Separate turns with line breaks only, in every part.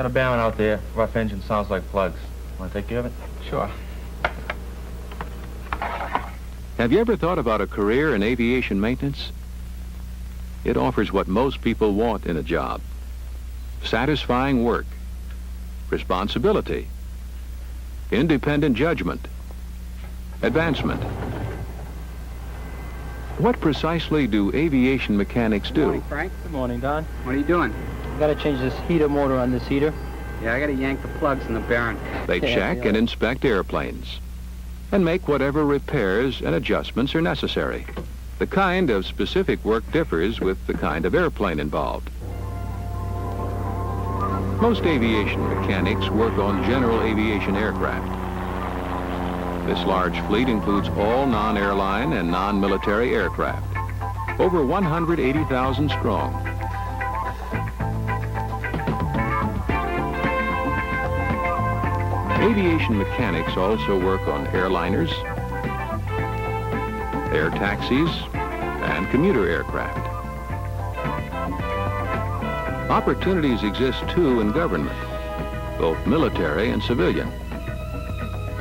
a barren out there. Rough engine sounds like plugs. Want to take care of it?
Sure.
Have you ever thought about a career in aviation maintenance? It offers what most people want in a job. Satisfying work, responsibility, independent judgment, advancement. What precisely do aviation mechanics do?
Good morning, Frank.
Good morning, Don.
What are you doing?
I gotta change this heater motor on this heater.
Yeah, I gotta yank the plugs in the bearing.
They check and inspect airplanes and make whatever repairs and adjustments are necessary. The kind of specific work differs with the kind of airplane involved. Most aviation mechanics work on general aviation aircraft. This large fleet includes all non-airline and non-military aircraft, over 180,000 strong. Aviation mechanics also work on airliners, air taxis, and commuter aircraft. Opportunities exist too in government, both military and civilian.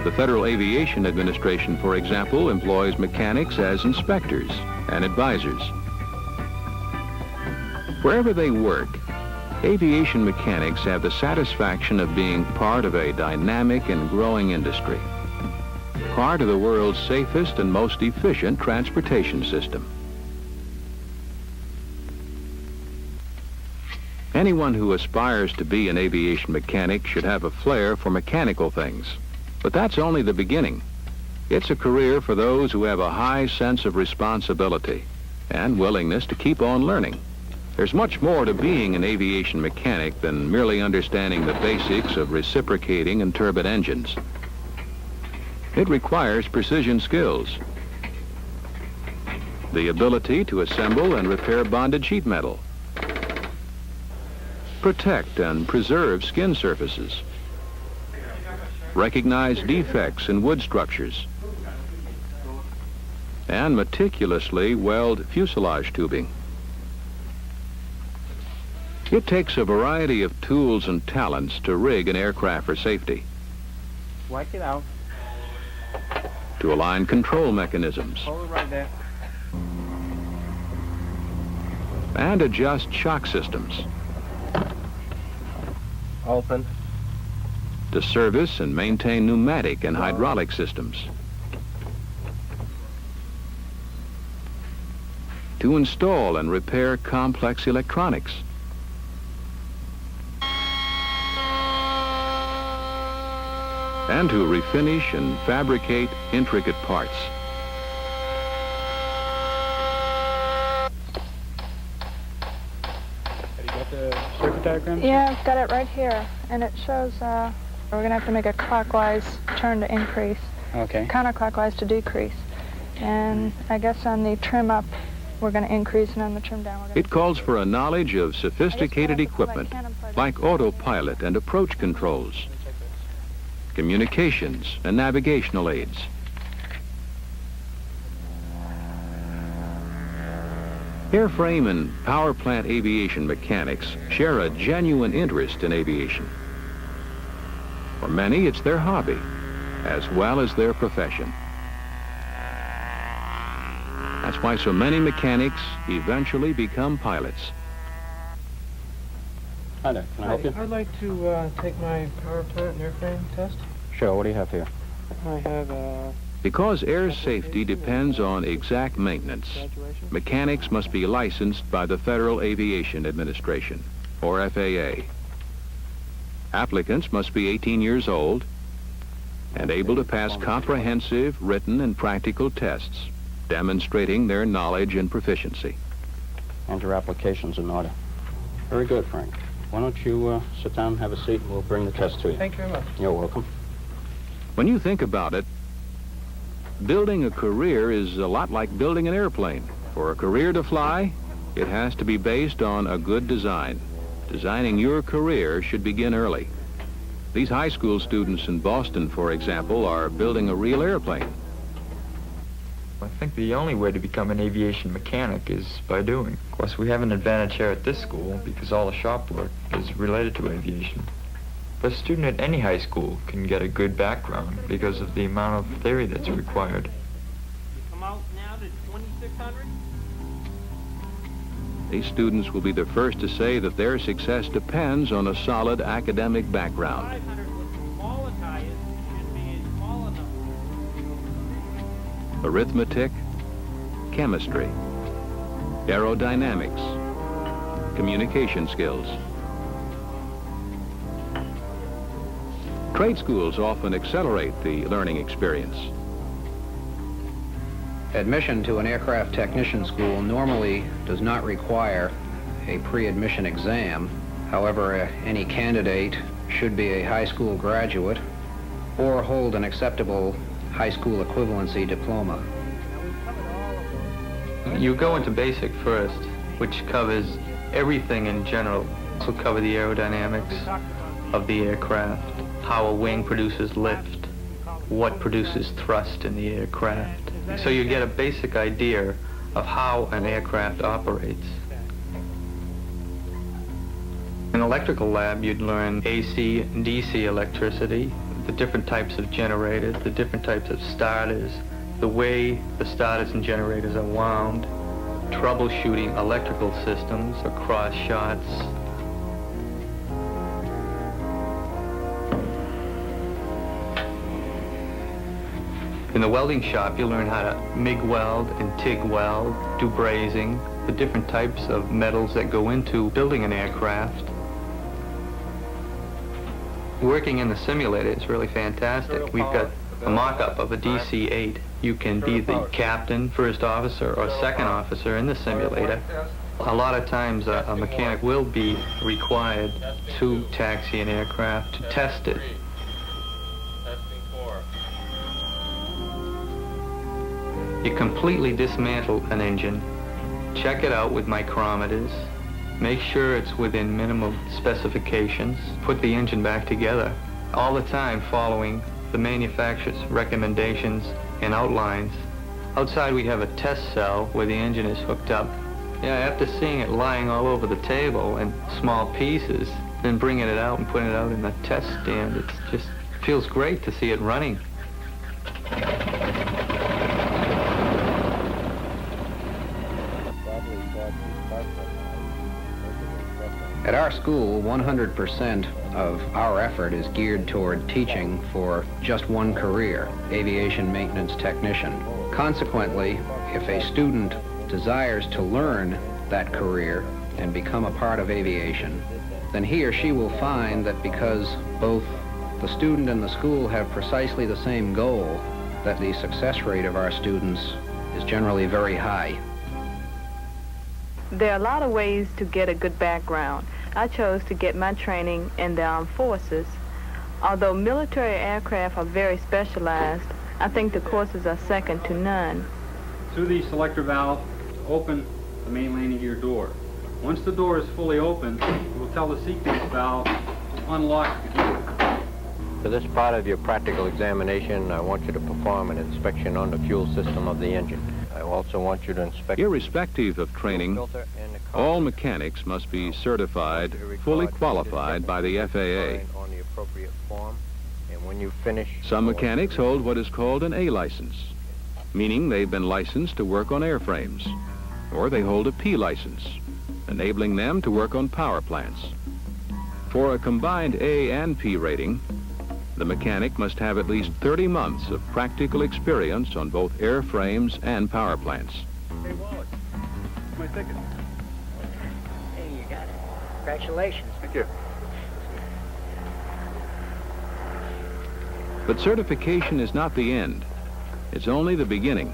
The Federal Aviation Administration, for example, employs mechanics as inspectors and advisors. Wherever they work, aviation mechanics have the satisfaction of being part of a dynamic and growing industry, part of the world's safest and most efficient transportation system. Anyone who aspires to be an aviation mechanic should have a flair for mechanical things. But that's only the beginning. It's a career for those who have a high sense of responsibility and willingness to keep on learning. There's much more to being an aviation mechanic than merely understanding the basics of reciprocating and turbine engines. It requires precision skills, the ability to assemble and repair bonded sheet metal, protect and preserve skin surfaces, recognize defects in wood structures, and meticulously weld fuselage tubing. It takes a variety of tools and talents to rig an aircraft for safety.
Wipe it out.
To align control mechanisms.
Hold it right there.
And adjust shock systems.
Open.
To service and maintain pneumatic and hydraulic systems. To install and repair complex electronics. And to refinish and fabricate intricate parts.
Have you got the circuit diagram?
Yeah, I've got it right here, and it shows we're going to have to make a clockwise turn to increase,
Okay.
counterclockwise to decrease. And I guess on the trim up, we're going to increase, and on the trim down, we're going
It calls for a knowledge of sophisticated equipment, like autopilot and approach controls, communications and navigational aids. Airframe and power plant aviation mechanics share a genuine interest in aviation. For many, it's their hobby, as well as their profession. That's why so many mechanics eventually become pilots.
Hi there. Can I help you?
I'd like to take my power plant and airframe test.
Sure. What do you have here?
I have
Because air safety depends on exact maintenance, mechanics must be licensed by the Federal Aviation Administration, or FAA. Applicants must be 18 years old and able to pass comprehensive written and practical tests, demonstrating their knowledge and proficiency.
And your application's in order. Very good, Frank. Why don't you sit down and have a seat, and we'll bring the test to you.
Thank you very much.
You're welcome.
When you think about it, building a career is a lot like building an airplane. For a career to fly, it has to be based on a good design. Designing your career should begin early. These high school students in Boston, for example, are building a real airplane.
I think the only way to become an aviation mechanic is by doing. Of course, we have an advantage here at this school because all the shop work is related to aviation. A student at any high school can get a good background because of the amount of theory that's required.
Come out now to 2,600?
These students will be the first to say that their success depends on a solid academic background.
500 with smaller tires should be a smaller number.
Arithmetic, chemistry, aerodynamics, communication skills. Trade schools often accelerate the learning experience.
Admission to an aircraft technician school normally does not require a pre-admission exam. However, any candidate should be a high school graduate or hold an acceptable high school equivalency diploma.
You go into basic first, which covers everything in general. Also cover the aerodynamics of the aircraft, how a wing produces lift, what produces thrust in the aircraft. So you get a basic idea of how an aircraft operates. In electrical lab, you'd learn AC and DC electricity, the different types of generators, the different types of starters, the way the starters and generators are wound, troubleshooting electrical systems across shots. In the welding shop, you learn how to MIG weld and TIG weld, do brazing, the different types of metals that go into building an aircraft. Working in the simulator is really fantastic. We've got a mock-up of a DC-8. You can be the captain, first officer, or second officer in the simulator. A lot of times a mechanic will be required to taxi an aircraft to test it. You completely dismantle an engine, check it out with micrometers, make sure it's within minimum specifications, put the engine back together, all the time following the manufacturer's recommendations and outlines. Outside we have a test cell where the engine is hooked up. Yeah, after seeing it lying all over the table in small pieces, then bringing it out and putting it out in the test stand, it just feels great to see it running.
At our school, 100% of our effort is geared toward teaching for just one career, aviation maintenance technician. Consequently, if a student desires to learn that career and become a part of aviation, then he or she will find that because both the student and the school have precisely the same goal, that the success rate of our students is generally very high.
There are a lot of ways to get a good background. I chose to get my training in the armed forces. Although military aircraft are very specialized, I think the courses are second to none.
Through the selector valve, open the main landing gear door. Once the door is fully open, it will tell the sequence valve to unlock the gear.
For this part of your practical examination, I want you to perform an inspection on the fuel system of the engine. I also want you to inspect...
Irrespective of training, all mechanics must be certified, fully qualified by the FAA.
On the appropriate form, and when you finish...
Some mechanics hold what is called an A license, meaning they've been licensed to work on airframes, or they hold a P license, enabling them to work on power plants. For a combined A and P rating, the mechanic must have at least 30 months of practical experience on both airframes and power plants.
Hey, Wallace, my ticket.
Hey, you got it. Congratulations.
Thank you.
But certification is not the end. It's only the beginning.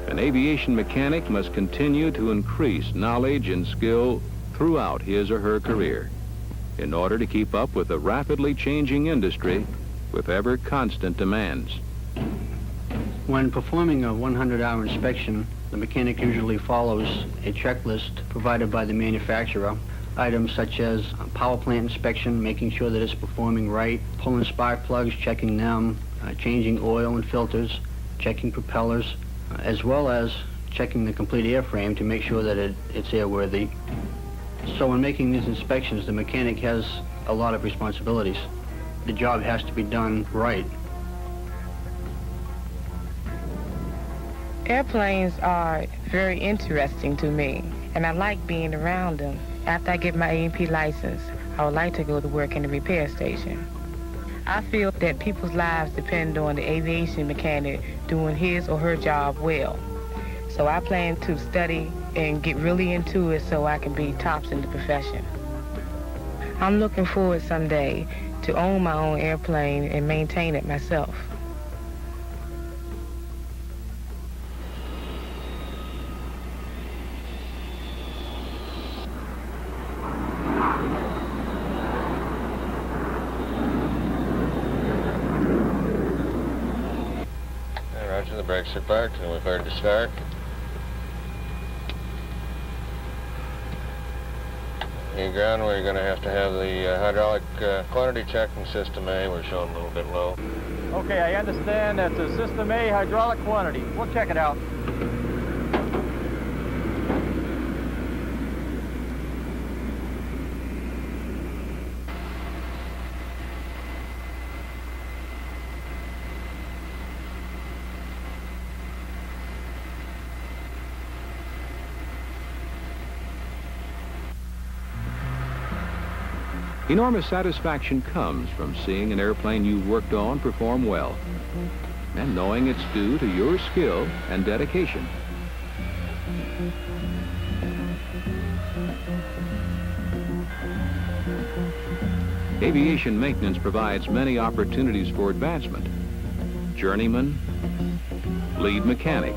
An aviation mechanic must continue to increase knowledge and skill throughout his or her career in order to keep up with the rapidly changing industry with ever constant demands.
When performing a 100-hour inspection, the mechanic usually follows a checklist provided by the manufacturer. Items such as power plant inspection, making sure that it's performing right, pulling spark plugs, checking them, changing oil and filters, checking propellers, as well as checking the complete airframe to make sure that it's airworthy. So when making these inspections, the mechanic has a lot of responsibilities. The job has to be done right.
Airplanes are very interesting to me, and I like being around them. After I get my A&P license, I would like to go to work in the repair station. I feel that people's lives depend on the aviation mechanic doing his or her job well. So I plan to study and get really into it so I can be tops in the profession. I'm looking forward someday to own my own airplane and maintain it myself.
Roger, the brakes are parked and we're cleared to start. Your ground, we're going to have the hydraulic quantity check in System A. We're showing a little bit low.
Okay, I understand that's a System A hydraulic quantity. We'll check it out.
Enormous satisfaction comes from seeing an airplane you've worked on perform well, and knowing it's due to your skill and dedication. Aviation maintenance provides many opportunities for advancement. Journeyman, lead mechanic,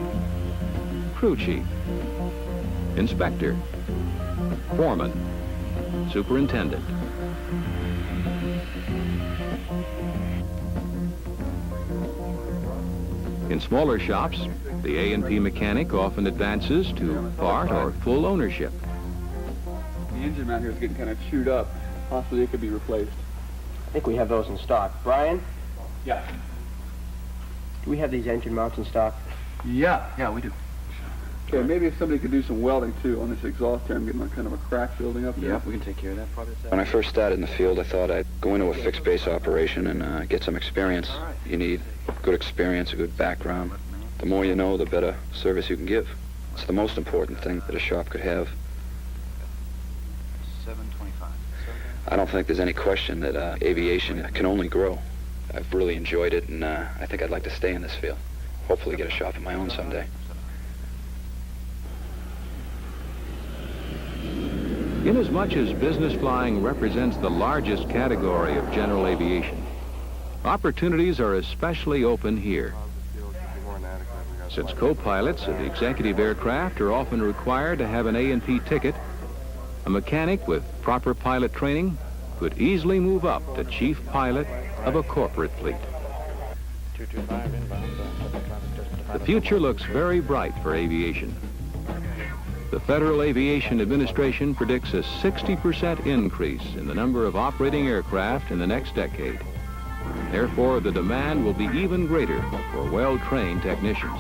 crew chief, inspector, foreman, superintendent. In smaller shops, the A&P mechanic often advances to part or full ownership.
The engine mount here is getting kind of chewed up. Possibly it could be replaced.
I think we have those in stock. Brian?
Yeah.
Do we have these engine mounts in stock?
Yeah, we do. Okay, maybe if somebody could do some welding too on this exhaust here. I'm getting kind of a crack building up there.
Yeah, we can take care of that part.
When I first started in the field, I thought I'd go into a fixed base operation and get some experience. You need good experience, a good background. The more you know, the better service you can give. It's the most important thing that a shop could have.
725.
I don't think there's any question that aviation can only grow. I've really enjoyed it, and I think I'd like to stay in this field. Hopefully get a shop of my own someday.
Inasmuch as business flying represents the largest category of general aviation, opportunities are especially open here. Since co-pilots of the executive aircraft are often required to have an A&P ticket, a mechanic with proper pilot training could easily move up to chief pilot of a corporate fleet. The future looks very bright for aviation. The Federal Aviation Administration predicts a 60% increase in the number of operating aircraft in the next decade. Therefore, the demand will be even greater for well-trained technicians.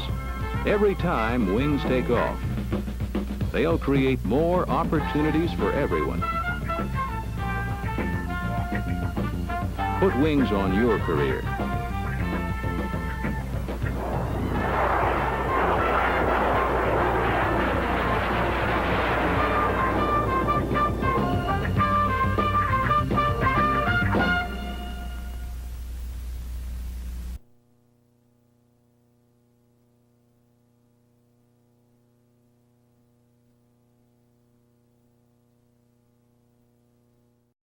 Every time wings take off, they'll create more opportunities for everyone. Put wings on your career.